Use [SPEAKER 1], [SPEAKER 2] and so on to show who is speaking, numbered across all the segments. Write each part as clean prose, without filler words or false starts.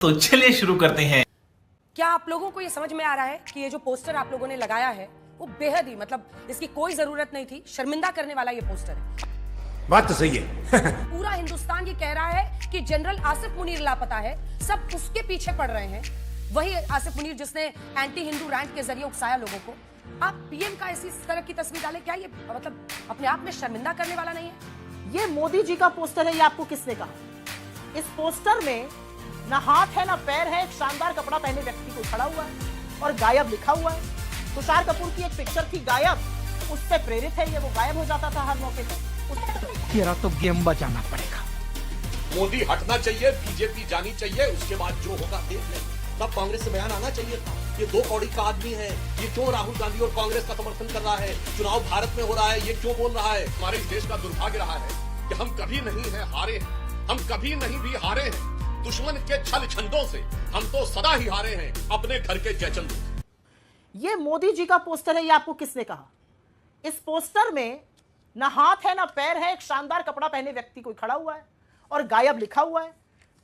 [SPEAKER 1] तो चलिए शुरू करते हैं।
[SPEAKER 2] क्या आप लोगों को ये समझ में आ रहा है कि ये जो पोस्टर आप लोगों ने लगाया है वो बेहद ही इसकी कोई जरूरत नहीं थी, शर्मिंदा करने वाला ये पोस्टर है।
[SPEAKER 3] बात तो सही है।
[SPEAKER 2] पूरा हिंदुस्तान ये कह रहा है कि जनरल आसिफ मुनीर लापता है, सब उसके पीछे पड़ रहे हैं। वही आसिफ मुनीर जिसने एंटी हिंदू रैंट के जरिए उकसाया लोगों को। आप पीएम का इसी तरह की तस्वीर डालें, क्या ये अपने आप में शर्मिंदा करने वाला नहीं है?
[SPEAKER 4] ये मोदी जी का पोस्टर है, ये आपको किसने कहा? इस पोस्टर में ना हाथ है ना पैर है, एक शानदार कपड़ा पहने व्यक्ति को खड़ा हुआ है और गायब लिखा हुआ है। तुषार कपूर की एक पिक्चर थी गायब, उससे प्रेरित है ये, वो गायब हो जाता था हर मौके पर।
[SPEAKER 5] तेरा तो गेम बचाना पड़ेगा।
[SPEAKER 6] मोदी हटना चाहिए, बीजेपी जानी चाहिए, उसके बाद जो होगा देख लेंगे। तब कांग्रेस से बयान आना चाहिए था, ये दो कौड़ी का आदमी है, ये क्यों राहुल गांधी और कांग्रेस का समर्थन कर रहा है, चुनाव भारत में हो रहा है, ये क्यों बोल रहा है। हमारे इस देश का दुर्भाग्य रहा है कि हम कभी नहीं है हारे हैं, हम कभी नहीं भी हारे हैं दुश्मन के छल छंदों से, हम तो सदा ही हारे हैं अपने घर के जयचंदों से।
[SPEAKER 4] ये मोदी जी का पोस्टर है, ये आपको किसने कहा? इस पोस्टर में ना हाथ है ना पैर है, एक शानदार कपड़ा पहने व्यक्ति कोई खड़ा हुआ है और गायब लिखा हुआ है।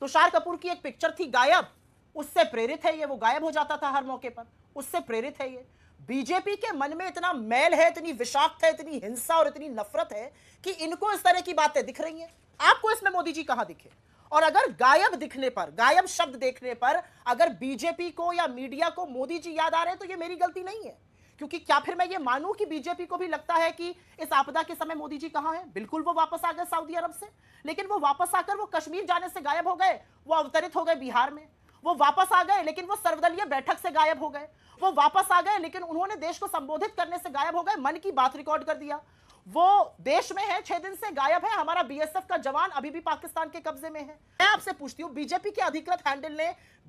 [SPEAKER 4] तुषार कपूर की एक पिक्चर थी गायब, उससे प्रेरित है ये, वो गायब हो जाता था हर मौके पर, उससे प्रेरित है ये। बीजेपी के मन में इतना मैल है, इतनी विषाक्त है, इतनी हिंसा और इतनी नफरत है कि इनको इस तरह की बातें दिख रही हैं। आपको इसमें मोदी जी कहां दिखे? और अगर गायब दिखने पर, गायब शब्द देखने पर अगर बीजेपी को या मीडिया को मोदी जी याद आ रहे हैं तो ये मेरी गलती नहीं है। क्योंकि क्या फिर मैं ये मानूं कि बीजेपी को भी लगता है कि इस आपदा के समय मोदी जी कहां हैं? बिल्कुल, वो वापस आ गए सऊदी अरब से, लेकिन वो वापस आकर वो कश्मीर जाने से गायब हो गए, वो अवतरित हो गए बिहार में। वो वापस आ गए लेकिन वो सर्वदलीय बैठक से गायब हो गए। वो वापस आ गए लेकिन उन्होंने देश को संबोधित करने से गायब हो गए, मन की बात रिकॉर्ड कर दिया। वो देश में है, 6 दिन से गायब है। हमारा बीएसएफ का जवान अभी भी पाकिस्तान के कब्जे में है। मैं आपसे पूछती हूं, बीजेपी के अधिकृत हैंडल ने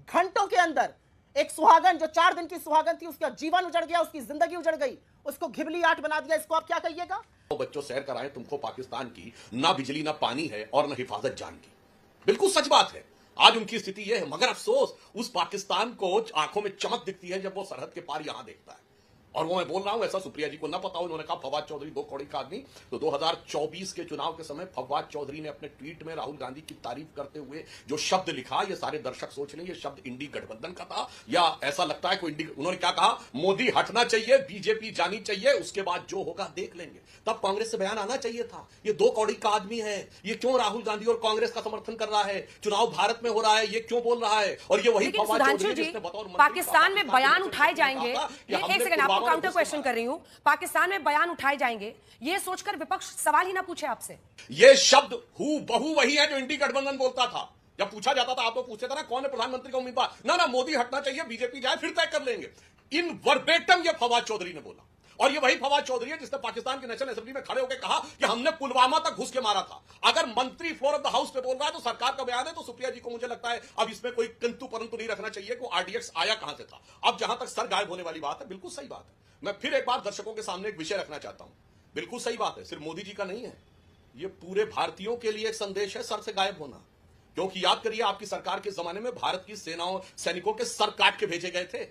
[SPEAKER 4] घंटों के अंदर एक सुहागन, जो 4 दिन की सुहागन थी, उसका जीवन उजड़ गया, उसकी जिंदगी उजड़ गई, उसको घिबली आठ बना दिया। इसको आप क्या कहिएगा?
[SPEAKER 6] तो बच्चों सैर कराएं, तुमको पाकिस्तान की ना बिजली ना पानी है और न हिफाजत जान की। बिल्कुल सच बात है, आज उनकी स्थिति यह है। मगर अफसोस उस पाकिस्तान को आंखों में चमक दिखती है जब वो सरहद के पार यहां देखता है। और वो मैं बोल रहा हूं, ऐसा सुप्रिया जी को ना पता हो, उन्होंने कहा फवाद चौधरी दो कौड़ी का आदमी। तो 2024 के चुनाव के समय फवाद चौधरी ने अपने ट्वीट में राहुल गांधी की तारीफ करते हुए जो शब्द लिखा, ये सारे दर्शक सोच लें ये शब्द इंडी गठबंधन का था या ऐसा लगता है कोई इंडी। उन्होंने क्या कहा? मोदी हटना चाहिए, बीजेपी जानी चाहिए, उसके बाद जो होगा देख लेंगे। तब कांग्रेस से बयान आना चाहिए था, ये दो कौड़ी का आदमी है, ये क्यों राहुल गांधी और कांग्रेस का समर्थन कर रहा है, चुनाव भारत में हो रहा है, ये क्यों बोल रहा है। और ये वही फवाद चौधरी जिसने बतौर
[SPEAKER 2] पाकिस्तान में बयान उठाए जाएंगे, एक सेकंड आपको काउंटर क्वेश्चन कर रही हूं, पाकिस्तान में बयान उठाए जाएंगे ये सोचकर विपक्ष सवाल ही ना पूछे आपसे।
[SPEAKER 6] ये शब्द हू बहू वही है जो इंडी गठबंधन बोलता था। जब पूछा जाता था, आप लोग पूछते थे ना कौन है प्रधानमंत्री का उम्मीदवार, ना मोदी हटना चाहिए, बीजेपी जाए, फिर तय कर लेंगे। इन वर्बेटम ये फवाद चौधरी ने बोला। और ये वही फवाद चौधरी है जिसने पाकिस्तान की नेशनल असेंबली में खड़े होकर कहा कि हमने पुलवामा तक घुस के मारा था। अगर मंत्री फ्लोर ऑफ द हाउस पे बोल रहा है तो सरकार का बयान है, तो सुप्रिया जी को मुझे लगता है अब इसमें कोई किंतु परंतु नहीं रखना चाहिए कि आरडीएक्स आया कहां से था। अब जहां तक सर गायब होने वाली बात है, बिल्कुल सही बात है। मैं फिर एक बार दर्शकों के सामने एक विषय रखना चाहता हूं। बिल्कुल सही बात है, सिर्फ मोदी जी का नहीं है, ये पूरे भारतीयों के लिए एक संदेश है सर से गायब होना। क्योंकि याद करिए, आपकी सरकार के जमाने में भारत की सेनाओं सैनिकों के सर काट के भेजे गए थे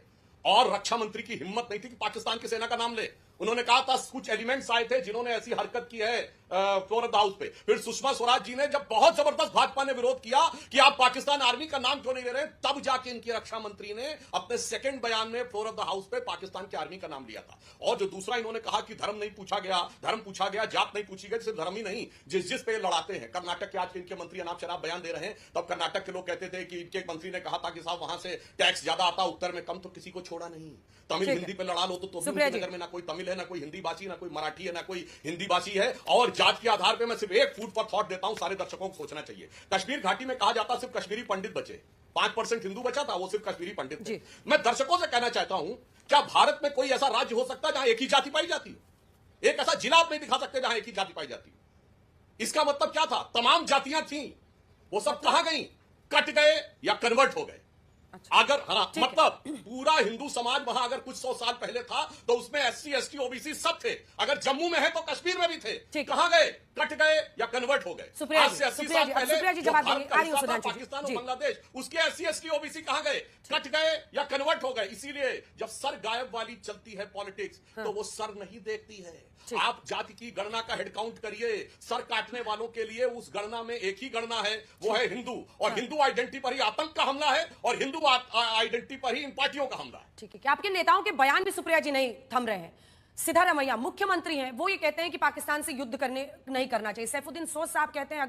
[SPEAKER 6] और रक्षा मंत्री की हिम्मत नहीं थी कि पाकिस्तान की सेना का नाम ले। उन्होंने कहा था कुछ एलिमेंट्स आए थे जिन्होंने ऐसी हरकत की है फ्लोर ऑफ द हाउस पे। फिर सुषमा स्वराज जी ने जब बहुत जबरदस्त भाजपा ने विरोध किया कि आप पाकिस्तान आर्मी का नाम क्यों नहीं ले रहे, तब जाके इनकी रक्षा मंत्री ने अपने सेकंड बयान में फ्लोर ऑफ द हाउस पे पाकिस्तान की आर्मी का नाम लिया था। और जो दूसरा इन्होंने कहा कि धर्म नहीं पूछा गया, धर्म पूछा गया, जात नहीं पूछी गई, सिर्फ धर्म ही नहीं, जिस पे लड़ाते हैं। कर्नाटक के आज के इनके मंत्री अनाप शनाप बयान दे रहे हैं, तब कर्नाटक के लोग कहते थे कि इनके मंत्री ने कहा था कि साहब वहां से टैक्स ज्यादा आता, उत्तर में कम, तो किसी को छोड़ा नहीं। तमिल हिंदी पे लड़ा लो तो नगर में ना कोई तमिल है, ना कोई हिंदी भाषी, ना कोई मराठी है, ना कोई हिंदी भाषी है। और जात के आधार पे मैं सिर्फ एक फूड फॉर थॉट देता हूं, सारे दर्शकों को सोचना चाहिए। कश्मीर घाटी में कहा जाता सिर्फ कश्मीरी पंडित बचे, 5% हिंदू बचा था, वो सिर्फ कश्मीरी पंडित थे। मैं दर्शकों से कहना चाहता हूं, क्या भारत में कोई ऐसा राज्य हो सकता है जहां एक ही जाति पाई जाती है? एक ऐसा जिला आप नहीं दिखा सकते जहां एक ही जाति पाई जाती है। इसका मतलब क्या था? तमाम जातियां थी, वो सब कहां गई? कट गए या कन्वर्ट हो गए। अगर हाँ
[SPEAKER 2] ठीक है।
[SPEAKER 6] मतलब पूरा हिंदू समाज वहां अगर कुछ 100 साल पहले था तो उसमें SC ST OBC सब थे। अगर जम्मू में है तो कश्मीर में भी थे।
[SPEAKER 2] ठीक।
[SPEAKER 6] कहां गए? कट गए या कन्वर्ट हो गए?
[SPEAKER 2] सुप्रिया
[SPEAKER 6] आज
[SPEAKER 2] जी,
[SPEAKER 6] से 80
[SPEAKER 2] सुप्रिया
[SPEAKER 6] साल
[SPEAKER 2] जी,
[SPEAKER 6] पहले
[SPEAKER 2] सुप्रिया जी
[SPEAKER 6] जो
[SPEAKER 2] जवाब
[SPEAKER 6] भारत
[SPEAKER 2] देंगे।
[SPEAKER 6] का
[SPEAKER 2] आ रही हूं
[SPEAKER 6] हिस्सा था,
[SPEAKER 2] सुधांशु जी।
[SPEAKER 6] पाकिस्तान
[SPEAKER 2] जी।
[SPEAKER 6] और बांग्लादेश, उसके SC ST OBC कहां गए? कट गए या कन्वर्ट हो गए? इसीलिए जब सर गायब वाली चलती है पॉलिटिक्स तो वो सर नहीं देखती है।
[SPEAKER 2] ठीक।
[SPEAKER 6] आप जाति की गणना का हेड काउंट करिए, सर काटने वालों के लिए उस गणना में एक ही गणना है, वो है हिंदू। और हिंदू आइडेंटिटी पर ही आतंक का हमला है और हिंदू आइडेंटिटी पर ही इन पार्टियों का हमला है।
[SPEAKER 2] ठीक है कि आपके नेताओं के बयान भी सुप्रिया जी नहीं थम रहे हैं। सिद्धारमैया मुख्यमंत्री हैं, वो ये कहते हैं कि पाकिस्तान से युद्ध करने नहीं करना चाहिए। सैफुद्दीन सोज साहब कहते हैं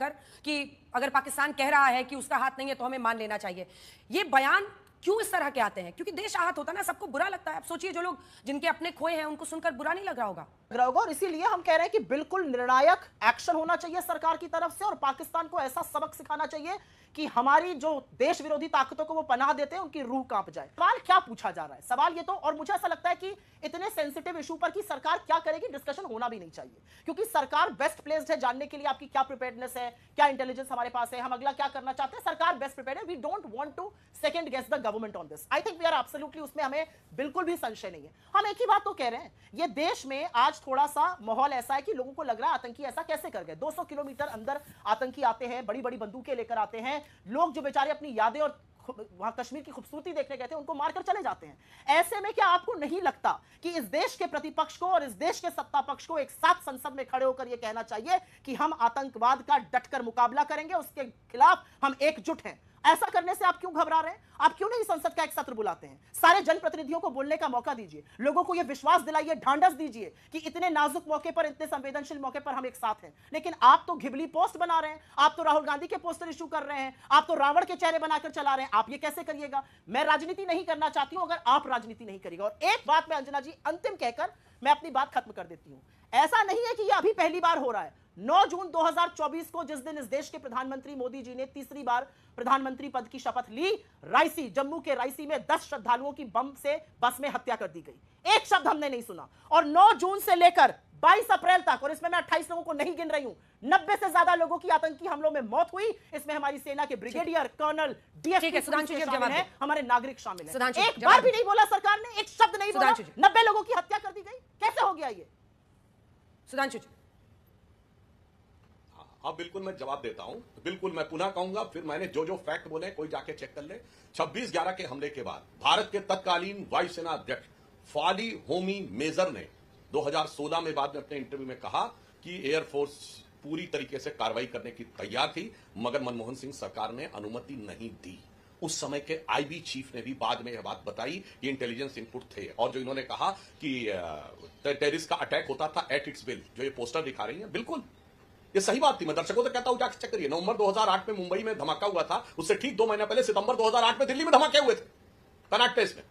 [SPEAKER 2] अगर पाकिस्तान कह रहा है कि उसका हाथ नहीं है तो हमें मान लेना चाहिए। ये बयान क्यों इस तरह के आते हैं? क्योंकि देश आहत होता है ना, सबको बुरा लगता है। आप सोचिए जो लोग जिनके अपने खोए हैं उनको सुनकर बुरा नहीं लग रहा होगा।
[SPEAKER 4] और इसीलिए हम कह रहे हैं कि बिल्कुल निर्णायक एक्शन होना चाहिए सरकार की तरफ से और पाकिस्तान को ऐसा सबक सिखाना चाहिए कि हमारी जो देश विरोधी ताकतों को वो पनाह देते हैं उनकी रूह कांप जाए। सवाल क्या पूछा जा रहा है? सवाल ये तो, और मुझे ऐसा लगता है कि इतने सेंसिटिव इशू पर कि सरकार क्या करेगी डिस्कशन होना भी नहीं चाहिए, क्योंकि सरकार बेस्ट प्लेस्ड है जानने के लिए आपकी क्या प्रिपेयर्डनेस है, क्या इंटेलिजेंस हमारे पास है, हम अगला क्या करना चाहते हैं। सरकार बेस्ट प्रिपेयर्ड है। We don't want to second guess the government on this. I think we are absolutely, उसमें हमें बिल्कुल भी संशय नहीं है। हम एक ही बात तो कह रहे हैं, ये देश में आज थोड़ा सा माहौल ऐसा है कि लोगों को लग रहा है आतंकी ऐसा कैसे कर गए। 200 किलोमीटर अंदर आतंकी आते हैं, बड़ी बड़ी बंदूकें लेकर आते हैं। लोग जो बेचारे अपनी यादें और वहां कश्मीर की खूबसूरती देखने गए थे उनको मारकर चले जाते हैं। ऐसे में क्या आपको नहीं लगता कि इस देश के प्रतिपक्ष को और इस देश के सत्ता पक्ष को एक साथ संसद में खड़े होकर यह कहना चाहिए कि हम आतंकवाद का डटकर मुकाबला करेंगे, उसके खिलाफ हम एकजुट हैं। ऐसा करने से आप क्यों घबरा रहे हैं? आप क्यों नहीं संसद का एक सत्र बुलाते हैं? सारे जनप्रतिनिधियों को बोलने का मौका दीजिए, लोगों को यह विश्वास दिलाइए, ढांढस दीजिए कि इतने नाजुक मौके पर, इतने संवेदनशील मौके पर हम एक साथ हैं। लेकिन आप तो घिबली पोस्ट बना रहे हैं, आप तो राहुल गांधी के पोस्टर इशू कर रहे हैं, आप तो रावण के चेहरे बनाकर चला रहे हैं। आप ये कैसे करिएगा? मैं राजनीति नहीं करना चाहती हूं अगर आप राजनीति नहीं करिएगा। और एक बात मैं अंजना जी अंतिम कहकर मैं अपनी बात खत्म कर देती हूं। ऐसा नहीं है कि यह अभी पहली बार हो रहा है। 9 जून 2024 को जिस दिन इस देश के प्रधानमंत्री मोदी जी ने तीसरी बार प्रधानमंत्री पद की शपथ ली, रायसी, जम्मू के रायसी में 10 श्रद्धालुओं की बम से बस में हत्या कर दी गई। एक शब्द हमने नहीं सुना। और 9 जून से लेकर 22 अप्रैल तक, और इसमें मैं 28 लोगों को नहीं गिन रही हूं, 90 से ज्यादा लोगों की आतंकी हमलों में मौत हुई। इसमें हमारी सेना के ब्रिगेडियर, कर्नल, डीएसपी शामिल हैं, हमारे नागरिक शामिल हैं। एक बार भी नहीं बोला सरकार ने, एक शब्द नहीं बोला। 90 लोगों की हत्या कर दी गई। कैसे हो गया ये?
[SPEAKER 2] सुधांशु जी।
[SPEAKER 6] अब बिल्कुल मैं जवाब देता हूं। बिल्कुल मैं पुनः कहूंगा, फिर मैंने जो फैक्ट बोले कोई जाके चेक कर ले। 26/11 के हमले के बाद भारत के तत्कालीन वायुसेना अध्यक्ष फाली होमी मेजर ने 2016 में बाद में अपने इंटरव्यू में कहा कि एयरफोर्स पूरी तरीके से कार्रवाई करने की तैयार थी, मगर मनमोहन सिंह सरकार ने अनुमति नहीं दी। उस समय के आईबी चीफ ने भी बाद में यह बात बताई कि इंटेलिजेंस इनपुट थे। और जो इन्होंने कहा कि टेररिस्ट का अटैक होता था एट इट्स विल, जो ये पोस्टर दिखा रही है, बिल्कुल ये सही बात थी। मैं दर्शकों से कहता हूं जाकर चेक करिए। नवंबर 2008 में मुंबई में धमाका हुआ था, उससे ठीक 2 महीने पहले सितंबर 2008 में दिल्ली में धमाके हुए थे, कर्नाटक प्लेस में।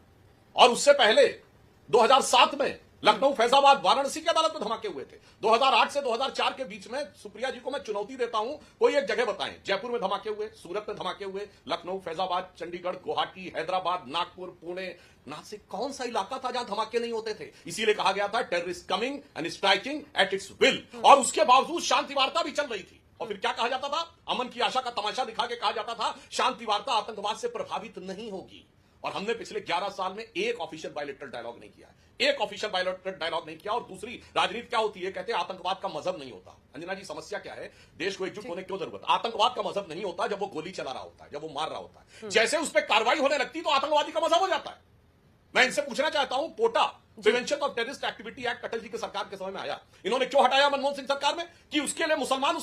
[SPEAKER 6] और उससे पहले 2007 में लखनऊ, फैजाबाद, वाराणसी की अदालत में धमाके हुए थे। 2008 से 2004 के बीच में सुप्रिया जी को मैं चुनौती देता हूं, कोई एक जगह बताएं। जयपुर में धमाके हुए, सूरत में धमाके हुए, लखनऊ, फैजाबाद, चंडीगढ़, गुवाहाटी, हैदराबाद, नागपुर, पुणे, नासिक, कौन सा इलाका था जहां धमाके नहीं होते थे? इसीलिए कहा गया था terrorist coming and striking at its will. और उसके बावजूद शांति वार्ता भी चल रही थी। और फिर क्या कहा जाता था? अमन की आशा का तमाशा दिखा के कहा जाता था शांति वार्ता आतंकवाद से प्रभावित नहीं होगी। और हमने पिछले 11 साल में एक ऑफिशियल बायलैटरल डायलॉग नहीं किया, एक ऑफिशियल बायलैटरल डायलॉग नहीं किया। और दूसरी, राजनीति क्या होती है? कहते हैं आतंकवाद का मजहब नहीं होता। अंजना जी, समस्या क्या है? देश को एकजुट होने की क्यों जरूरत? आतंकवाद का मजहब नहीं होता जब वो गोली चला रहा होता है, जब वो मार रहा होता है। जैसे उस पर कार्रवाई होने लगती तो आतंकवादी का मजहब हो जाता है। मैं इनसे पूछना चाहता हूं, POTA prevention of terrorist activity act Atal ji की सरकार के समय में आया, इन्होंने क्यों हटाया मनमोहन सिंह सरकार में? कि उसके लिए मुसलमान उस